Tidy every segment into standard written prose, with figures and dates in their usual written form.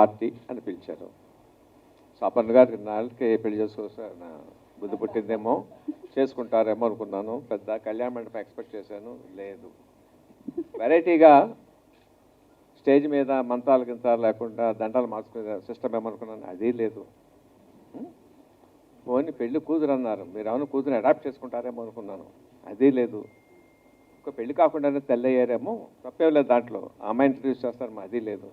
Party అని పిలిచారు. So Aparna గారు నాళ్ళకి పెళ్లి చేసుకోవాల్సిన బుద్ధి పుట్టిందేమో, చేసుకుంటారేమో అనుకున్నాను. పెద్ద కళ్యాణ మండపం ఎక్స్పెక్ట్ చేశాను, లేదు. వెరైటీగా స్టేజ్ మీద మంత్రాలు గింతాలు లేకుండా దండలు మార్చుకునే సిస్టమ్ ఏమనుకున్నాను, అది లేదు. పోనీ పెళ్లి కూతురు అన్నారు, మీరు ఏమైనా కూతురు అడాప్ట్ చేసుకుంటారేమో అనుకున్నాను, అది లేదు. ఒక పెళ్లి కాకుండానే తెల్లయ్యారేమో, తప్పేం లేదు దాంట్లో, అమ్మాయి ఇంట్రడ్యూస్ చేస్తారు, అది లేదు.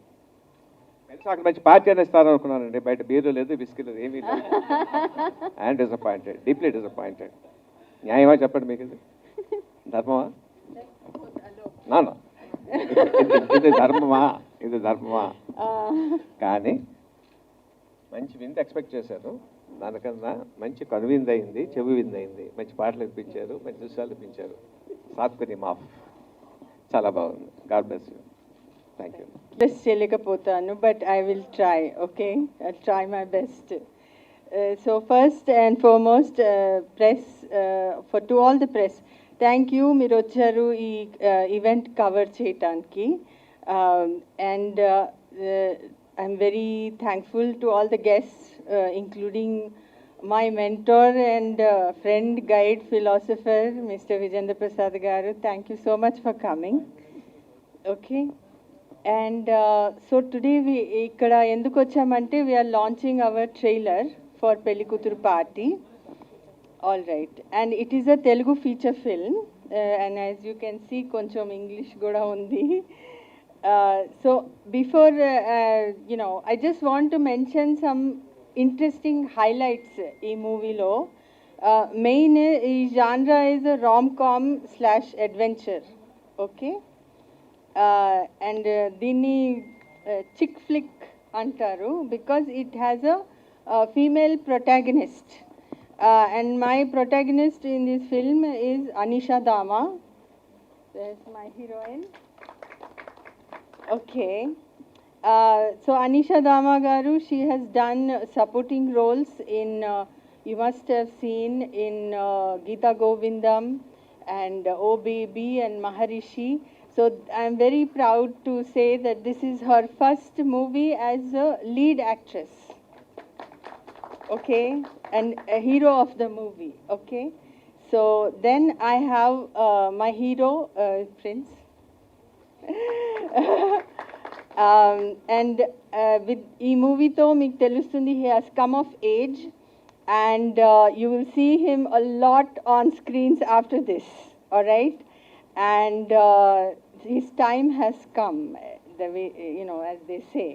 కలిసి అక్కడ మంచి పార్టీ అని ఇస్తారు అనుకున్నానండి, బయట బీరు లేదు, విస్కీ లేదు, ఏమీ లేదు. I'm disappointed, deeply disappointed. న్యాయమా చెప్పండి మీకు, ఇది ధర్మమా? నాన్న ఇది ధర్మమా, ఇది ధర్మమా? కానీ మంచి విందు ఎక్స్పెక్ట్ చేశారు, దానికన్నా మంచి కనువిందు అయింది, చెవి విందు అయింది. మంచి పాటలు వినిపించారు, మంచి దృశ్యాలు వినిపించారు. సాత్విని మాఫ్, చాలా బాగుంది. God bless you. Thank you. Best చేయలేకపోతాను, but I will try. Okay, I try my best. So first and foremost press, for to all the press, thank you, మీరు వచ్చారు ఈ ఈవెంట్ కవర్ చేయటానికి. And I'm very thankful to all the guests, including my mentor and friend, guide, philosopher, Mr. Vijendra Prasad garu. Thank you so much for coming. Okay. And so today we ikkada enduku vachamante, we are launching our trailer for Pelli Kuturu Party. All right. And it is a Telugu feature film, and as you can see koncham English kuda undi. So before I just want to mention some interesting highlights ఈ మూవీలో. Main ఈ genre is rom com / adventure. Okay, and దీన్ని chick flick అంటారు because it has a female protagonist. And my protagonist in this film is Anisha Dama. That's my heroine. Okay. So Anisha Dama garu, she has done supporting roles in, you must have seen in Geeta Govindam and Oh Baby and Maharishi. So I am very proud to say that this is her first movie as a lead actress. Okay, and a hero of the movie. Okay, so then I have my hero, Prince. And with ee movie to meeku telustundi he has come of age, and you will see him a lot on screens after this. All right, and his time has come, the way, as they say.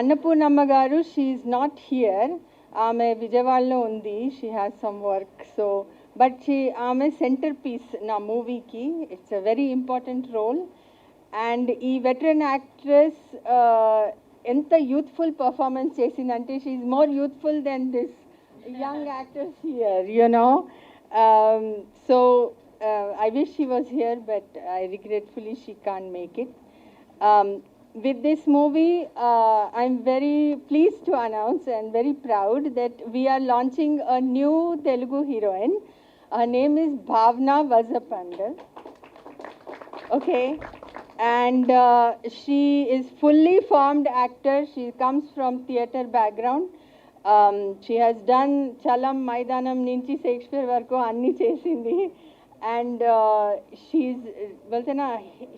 Annapurnamma garu, she is not here. Ame Vijayawada lo undi, she has some work, so but she ame centerpiece na movie ki. It's a very important role. And ఈ veteran actress ఎంత youthful performance చేసిందంటే, she is more youthful then this young actors here, so I wish she was here, but I regretfully she can't make it. With this movie, I'm very pleased to announce and very proud that we are launching a new Telugu heroine. Her name is Bhavna Vazapanda. Okay. And she is fully formed actor. She comes from theatre background. She has done Chalam, Maidanam nunchi Shakespeare varaku anni chesindi, and she's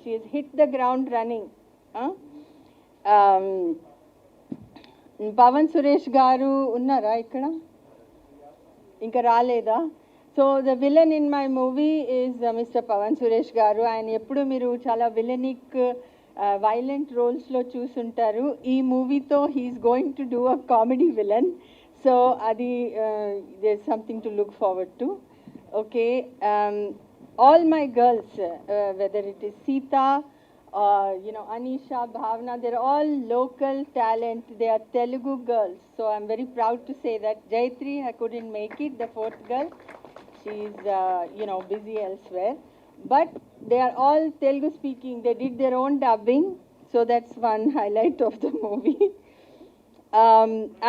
she has hit the ground running. Pavan Suresh garu unnara ikkada, inka raleda? So the villain in my movie is Mr. Pavan Suresh garu. And eppudu meeru chala villainic violent roles lo chusuntaru. Ee movie tho he is going to do a comedy villain, so adi there's something to look forward to. Okay, all my girls, whether it is Sita, Anisha, Bhavna, they're all local talent. They are Telugu girls, so I'm very proud to say that. Jayatri, I couldn't make it, the fourth girl. She's, busy elsewhere. But they are all Telugu speaking. They did their own dubbing, so that's one highlight of the movie.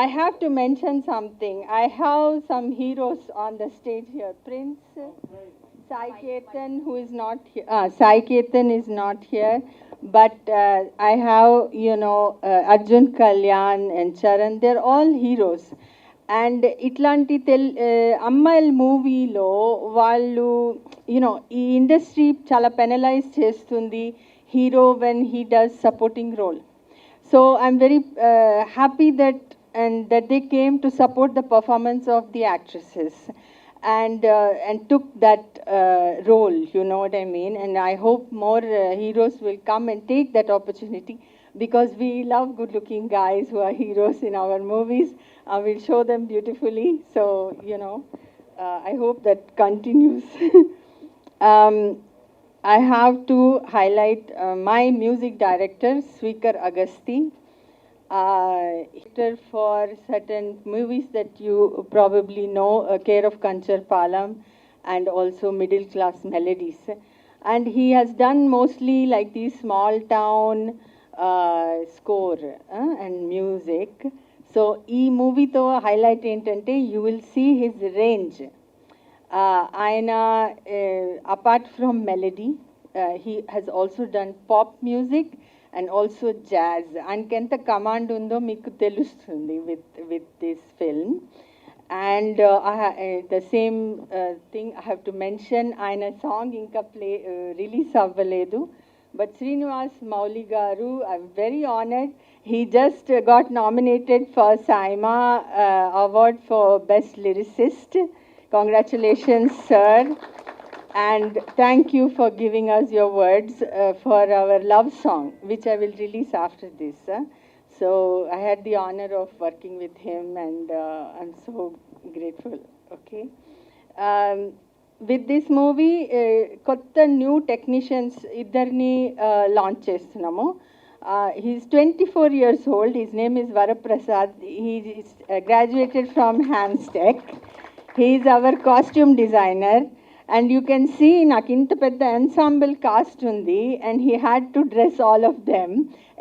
I have to mention something. I have some heroes on the stage here. Prince, Sai Ketan, who is not here. Sai Ketan is not here, but I have, Arjun Kalyan and Charan. They're all heroes. And ఇట్లాంటి అమ్మాయిల మూవీలో వాళ్ళు ఈ industry చాలా penalize చేస్తుంది hero when he does supporting role. So I'm very happy that they came to support the performance of the actresses and took that role, you know what I mean? And I hope more heroes will come and take that opportunity, because we love good-looking guys who are heroes in our movies. We'll show them beautifully. So, I hope that continues. um, I have to highlight my music director, Swikar Agasti. Actor for certain movies that you probably know, Care of Kanchar Palam and also Middle Class Melodies. And he has done mostly like these small town score and music. So, ee movie to highlight entante, you will see his range. Aina, apart from melody, he has also done pop music and also jazz. Ankenta command undo meeku telustundi with this film. And the same thing I have to mention, aina song inka play release avvaledu, but Srinivas Mauli garu, I'm very honored. He just got nominated for Saima award for best lyricist. Congratulations, sir. And thank you for giving us your words for our love song, which I will release after this. So I had the honor of working with him, and I'm so grateful. Okay. With this movie, kotta new technicians iddarni launch chestunnamo. He's 24 years old. His name is Varaprasad. He is graduated from Hamstech. He is our costume designer. And you can see నాకు ఇంత పెద్ద ensemble cast ఉంది, and he had to dress all of them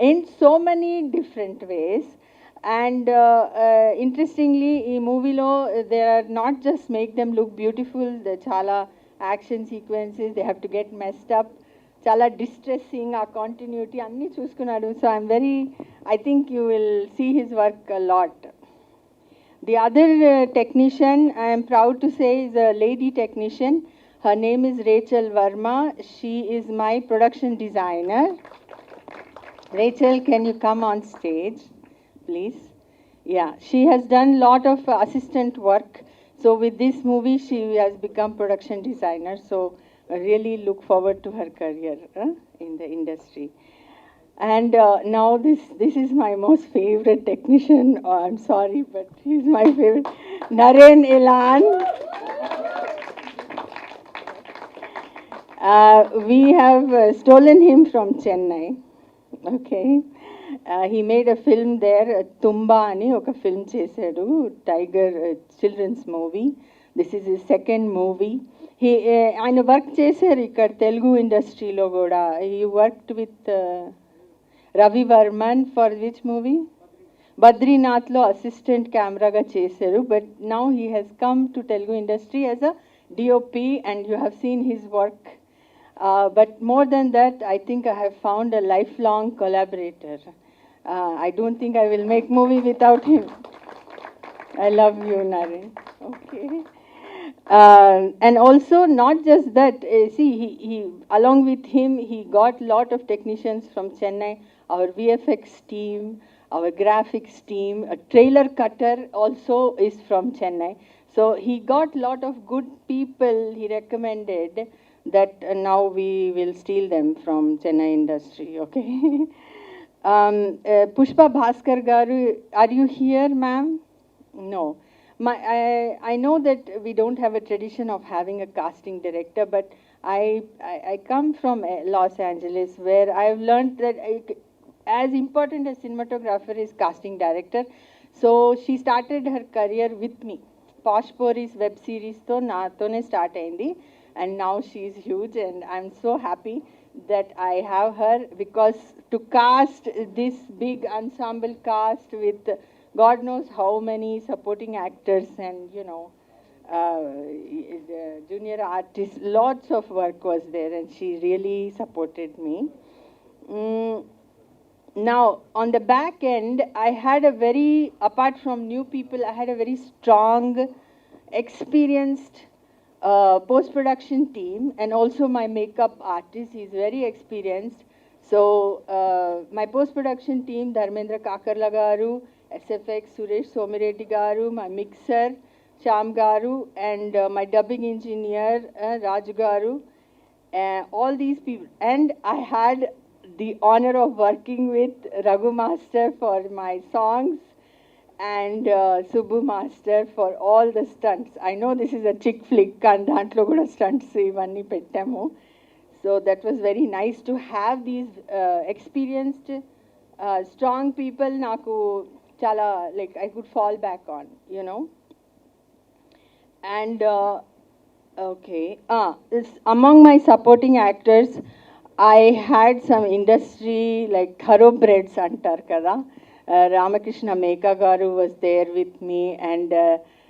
in so many different ways. And interestingly, ఈ మూవీలో they are not just make them look beautiful, the చాలా action sequences, they have to get messed up, చాలా distressing, ఆ continuity అన్నీ చూసుకున్నాడు. So I think you will see his work a lot. The other technician, I am proud to say, is a lady technician. Her name is Rachel Verma. She is my production designer. Rachel, can you come on stage, please? Yeah, she has done a lot of assistant work. So with this movie, she has become production designer. So I really look forward to her career in the industry. And now this is my most favorite technician. Oh, I'm sorry, but he's my favorite. Naren Elan. We have stolen him from Chennai. Okay. He made a film there, Tumba ani oka film chesadu, Tiger children's movie. This is his second movie. He ఆయన work చేశారు ఇక్కడ తెలుగు ఇండస్ట్రీలో కూడా. He worked with Ravi Varman for which movie? బద్రీనాథ్లో assistant కెమెరాగా చేశారు. But now he has come to Telugu industry as a DOP, and you have seen his work. But more than that, I think I have found a lifelong collaborator. I don't think I will make movie without him. I love you, Naren. Okay. And also, not just that, see, he along with him, he got lot of technicians from Chennai, our VFX team, our graphics team, a trailer cutter also is from Chennai. So he got lot of good people he recommended that now we will steal them from Chennai industry, okay? Pushpa Bhaskar garu, are you here, ma'am? No. I know that we don't have a tradition of having a casting director, but I come from Los Angeles, where I've learned that as important as cinematographer is casting director. So she started her career with me. Posh Pori's web series to naatone start ayindi, and now she is huge, and I'm so happy that I have her, because to cast this big ensemble cast with God knows how many supporting actors and junior artist, lots of work was there, and she really supported me. Now, on the back end, I had a very, apart from new people, I had a very strong, experienced post-production team, and also my makeup artist. He's very experienced. So my post-production team, Dharmendra Kakarla garu, SFX Suresh Somireddy garu, my mixer Shyam garu, and my dubbing engineer Raj garu, all these people. And I had the honor of working with Raghu Master for my songs and Subbu Master for all the stunts. I know this is a chick flick, and dantlo kuda stunts ivanni pettamu. So that was very nice to have these experienced, strong people. Naku chala, like, I could fall back on, you know. And okay, among my supporting actors, I had some industry like thoroughbreds antar kada. Ramakrishna Meka garu was there with me, and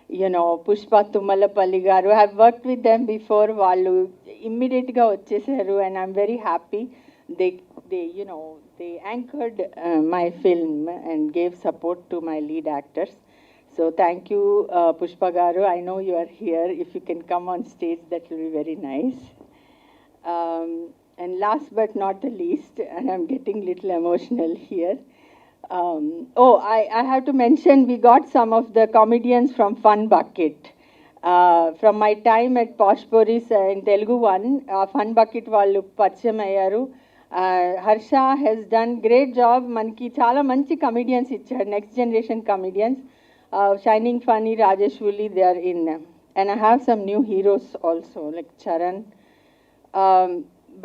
you know, Pushpa Tummalapalli garu. I have worked with them before. Vallu immediate ga vachesaru, and I'm very happy. They you know, they anchored my film and gave support to my lead actors. So thank you, Pushpa garu. I know you are here. If you can come on stage, that will be very nice. And last but not the least, and I'm getting little emotional here. I have to mention, we got some of the comedians from Fun Bucket. From my time at Posh Boris in Telugu One, Fun Bucket vallu పరిచయం అయ్యారు. Harsha has done great job. మనకి చాలా మంచి comedians ఇచ్చారు, next generation comedians. Shining Funny, Rajesh Wulli, they are in. And I have some new heroes also, like Charan.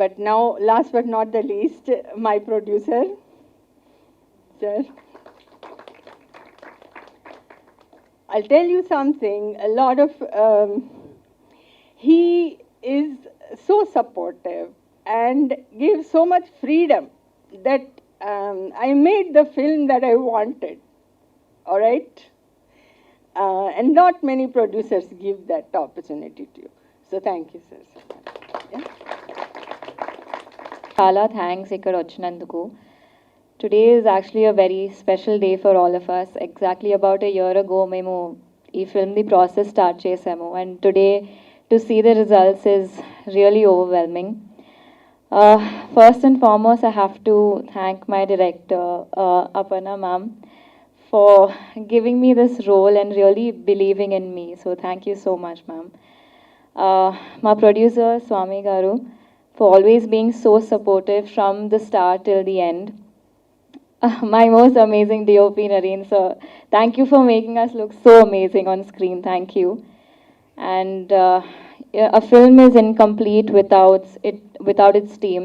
But now, last but not the least, my producer, sir. I'll tell you something, a lot of, he is so supportive and gives so much freedom that I made the film that I wanted, all right? And not many producers give that opportunity to you. So thank you, sir. Yeah. Chala thanks ikkada vachinanduku. Today is actually a very special day for all of us. Exactly about a year ago, మేము ఈ film the process start చేసాము, and today to see the results is really overwhelming. First and foremost, I have to thank my director, Aparna ma'am, for giving me this role and really believing in me. So thank you so much, ma'am. My producer, Swami Garu, for always being so supportive from the start till the end. My most amazing DOP, Nareen sir, thank you for making us look so amazing on screen. Thank you. And a film is incomplete without its team.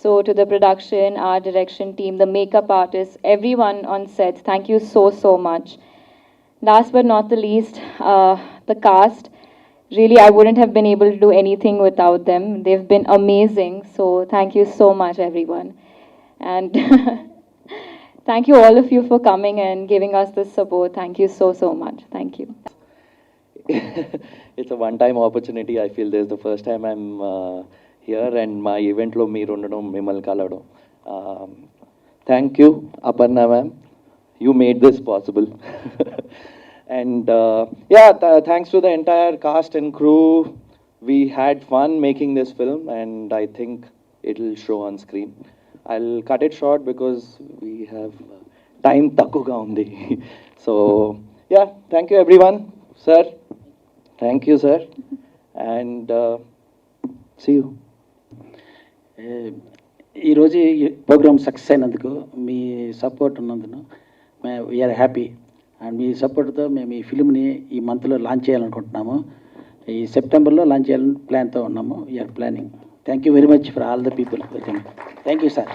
So to the production, our direction team, the makeup artists, everyone on set, thank you so much. Last but not the least, the cast. Really, I wouldn't have been able to do anything without them. They've been amazing. So thank you so much, everyone. And thank you all of you for coming and giving us this support. Thank you so much. Thank you. It's a one-time opportunity. I feel this is the first time I'm here, and my event lo meer undadam mimmalni kaladam. Thank you, Aparna ma'am. You made this possible. And thanks to the entire cast and crew. We had fun making this film, and I think it'll show on screen. I'll cut it short because we have time takkuga undi. So yeah, thank you everyone, sir. Thank you, sir. And see you. ఈరోజు ఈ programme success అయినందుకు మీ support ఉన్నందున we are happy. And మీ సపోర్ట్తో మేము ఈ ఫిల్మ్ని ఈ మంత్లో launch చేయాలనుకుంటున్నాము. ఈ సెప్టెంబర్లో లాంచ్ చేయాలని ప్లాన్తో ఉన్నాము. We're planning. Thank you very much for all the people. Thank you sir.